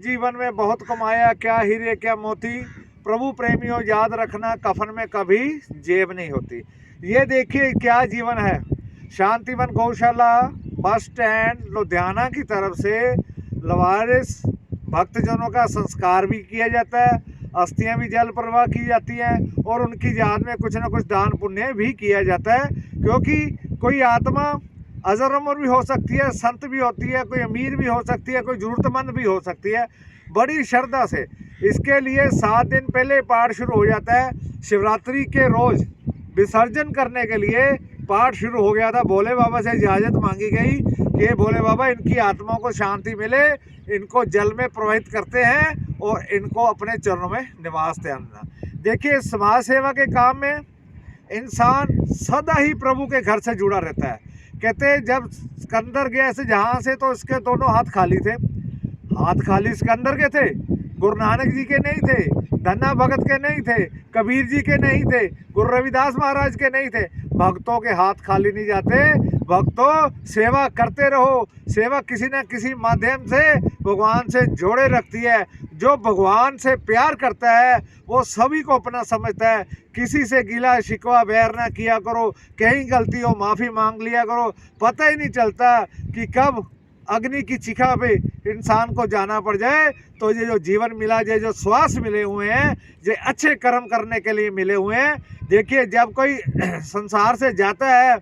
जीवन में बहुत कमाया, क्या हीरे क्या मोती। प्रभु प्रेमियों याद रखना, कफन में कभी जेब नहीं होती। ये देखिए क्या जीवन है। शांतिवन गौशाला बस स्टैंड लुधियाना की तरफ से लवारिस भक्तजनों का संस्कार भी किया जाता है, अस्थियां भी जल प्रवाह की जाती हैं और उनकी याद में कुछ ना कुछ दान पुण्य भी किया जाता है। क्योंकि कोई आत्मा अजर अमर भी हो सकती है, संत भी होती है, कोई अमीर भी हो सकती है, कोई ज़रूरतमंद भी हो सकती है। बड़ी श्रद्धा से इसके लिए 7 दिन पहले पाठ शुरू हो जाता है। शिवरात्रि के रोज़ विसर्जन करने के लिए पाठ शुरू हो गया था। भोले बाबा से इजाज़त मांगी गई कि भोले बाबा इनकी आत्माओं को शांति मिले, इनको जल में प्रवाहित करते हैं और इनको अपने चरणों में निवास देना। देखिए, समाज सेवा के काम में इंसान सदा ही प्रभु के घर से जुड़ा रहता है। कहते हैं जब सिकंदर गया ऐसे जहाँ से तो इसके दोनों हाथ खाली थे। हाथ खाली सिकंदर के थे, गुरु नानक जी के नहीं थे, धन्ना भगत के नहीं थे, कबीर जी के नहीं थे, गुरु रविदास महाराज के नहीं थे। भक्तों के हाथ खाली नहीं जाते। भक्तों, सेवा करते रहो। सेवा किसी न किसी माध्यम से भगवान से जोड़े रखती है। जो भगवान से प्यार करता है वो सभी को अपना समझता है। किसी से गिला शिकवा बैर ना किया करो, कहीं गलती हो माफ़ी मांग लिया करो। पता ही नहीं चलता कि कब अग्नि की चिखा पे इंसान को जाना पड़ जाए। तो ये जो जीवन मिला, ये जो श्वास मिले हुए हैं, ये अच्छे कर्म करने के लिए मिले हुए हैं। देखिए, जब कोई संसार से जाता है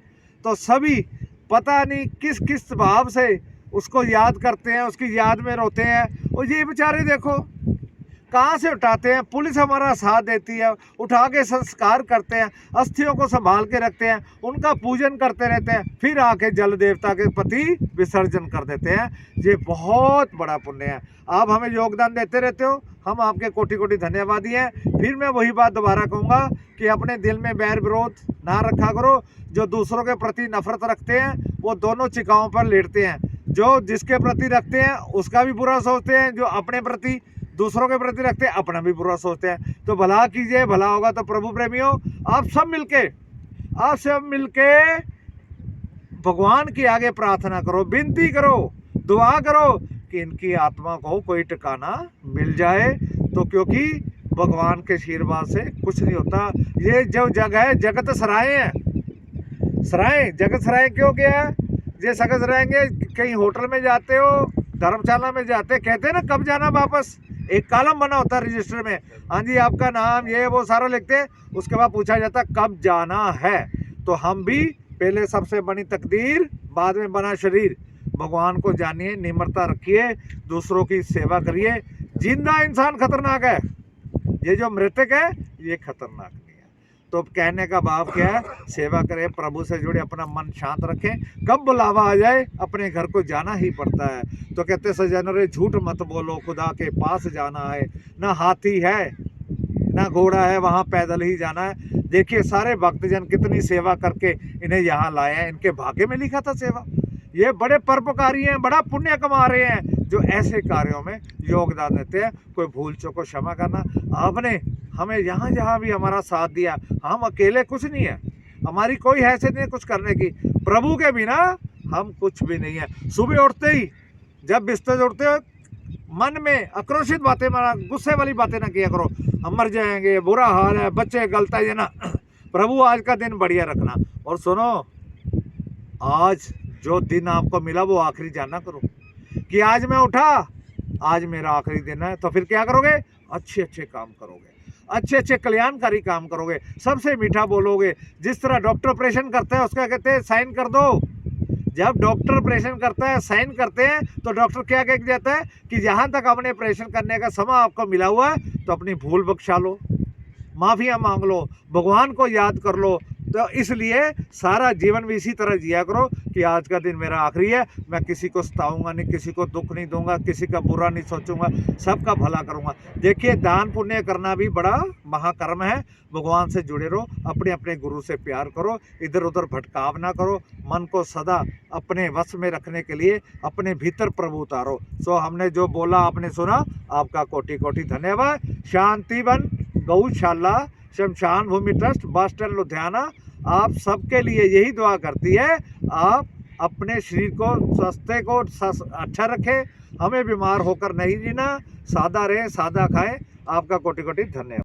तो सभी पता नहीं किस किस भाव से उसको याद करते हैं, उसकी याद में रोते हैं। और ये बेचारे देखो कहाँ से उठाते हैं। पुलिस हमारा साथ देती है, उठा के संस्कार करते हैं, अस्थियों को संभाल के रखते हैं, उनका पूजन करते रहते हैं, फिर आके जल देवता के प्रति विसर्जन कर देते हैं। ये बहुत बड़ा पुण्य है। आप हमें योगदान देते रहते हो, हम आपके कोटि कोटि धन्यवादी हैं। फिर मैं वही बात दोबारा कहूँगा कि अपने दिल में बैर विरोध ना रखा करो। जो दूसरों के प्रति नफरत रखते हैं वो दोनों चिकाओं पर लेटते हैं। जो जिसके प्रति रखते हैं उसका भी बुरा सोचते हैं, जो अपने प्रति दूसरों के प्रति रखते हैं अपना भी बुरा सोचते हैं। तो भला कीजिए, भला होगा। तो प्रभु प्रेमियों, आप सब मिलके भगवान के आगे प्रार्थना करो, विनती करो, दुआ करो कि इनकी आत्मा को कोई ठिकाना मिल जाए। तो क्योंकि भगवान के आशीर्वाद से कुछ नहीं होता। ये जो जगह है जगत सराय है। सराय, जगत सराय क्यों गया है? ये सकस रहेंगे, कहीं होटल में जाते हो, धर्मशाला में जाते, कहते हैं ना कब जाना वापस। एक कॉलम बना होता है रजिस्टर में, हाँ जी आपका नाम ये वो सारा लिखते हैं। उसके बाद पूछा जाता है कब जाना है। तो हम भी पहले सबसे बनी तकदीर, बाद में बना शरीर। भगवान को जानिए, निम्रता रखिए, दूसरों की सेवा करिए। जिंदा इंसान खतरनाक है, ये जो मृतक है ये खतरनाक नहीं है। तो कहने का भाव क्या है? सेवा करें, प्रभु से जुड़े, अपना मन शांत रखें। कब बुलावा आ जाए अपने घर को जाना ही पड़ता है। तो कहते सज्जनों रे झूठ मत बोलो, खुदा के पास जाना है। ना हाथी है ना घोड़ा है, वहाँ पैदल ही जाना है। देखिए सारे भक्तजन कितनी सेवा करके इन्हें यहाँ लाए हैं। इनके भाग्य में लिखा था सेवा। ये बड़े परोपकारी हैं, बड़ा पुण्य कमा रहे हैं जो ऐसे कार्यों में योगदान देते हैं। कोई भूल चूक को क्षमा करना। आपने हमें यहाँ जहाँ भी हमारा साथ दिया, हम अकेले कुछ नहीं है, हमारी कोई हैसियत नहीं कुछ करने की। प्रभु के बिना हम कुछ भी नहीं है। सुबह उठते ही जब बिस्तर से उठते हो, मन में आक्रोशित बातें, गुस्से वाली बातें ना किया करो। हम मर जाएंगे, बुरा हाल है, बच्चे गलता है ना। प्रभु आज का दिन बढ़िया रखना। और सुनो, आज जो दिन आपको मिला वो आखिरी जाना करो कि आज मैं उठा, आज मेरा आखिरी दिन है। तो फिर क्या करोगे? अच्छे अच्छे काम करोगे, अच्छे अच्छे कल्याणकारी काम करोगे, सबसे मीठा बोलोगे। जिस तरह डॉक्टर ऑपरेशन करता है उसका कहते हैं साइन कर दो। जब डॉक्टर ऑपरेशन करता है, साइन करते हैं, तो डॉक्टर क्या कह जाता है कि जहाँ तक आपने ऑपरेशन करने का समय आपको मिला हुआ है तो अपनी भूल बख्शा लो, माफ़िया मांग लो, भगवान को याद कर लो। तो इसलिए सारा जीवन भी इसी तरह जिया करो कि आज का दिन मेरा आखिरी है। मैं किसी को सताऊंगा नहीं, किसी को दुख नहीं दूंगा, किसी का बुरा नहीं सोचूंगा, सबका भला करूंगा। देखिए, दान पुण्य करना भी बड़ा महाकर्म है। भगवान से जुड़े रहो, अपने अपने गुरु से प्यार करो, इधर उधर भटकाव ना करो। मन को सदा अपने वश में रखने के लिए अपने भीतर प्रभु उतारो। सो हमने जो बोला आपने सुना, आपका कोटि कोटि धन्यवाद। शांतिवन गौशाला शमशान भूमि ट्रस्ट, बस स्टैंड लुधियाना, आप सबके लिए यही दुआ करती है। आप अपने शरीर को, स्वास्थ्य को अच्छा रखें, हमें बीमार होकर नहीं जीना, सादा रहें, सादा खाएं। आपका कोटि कोटि धन्यवाद।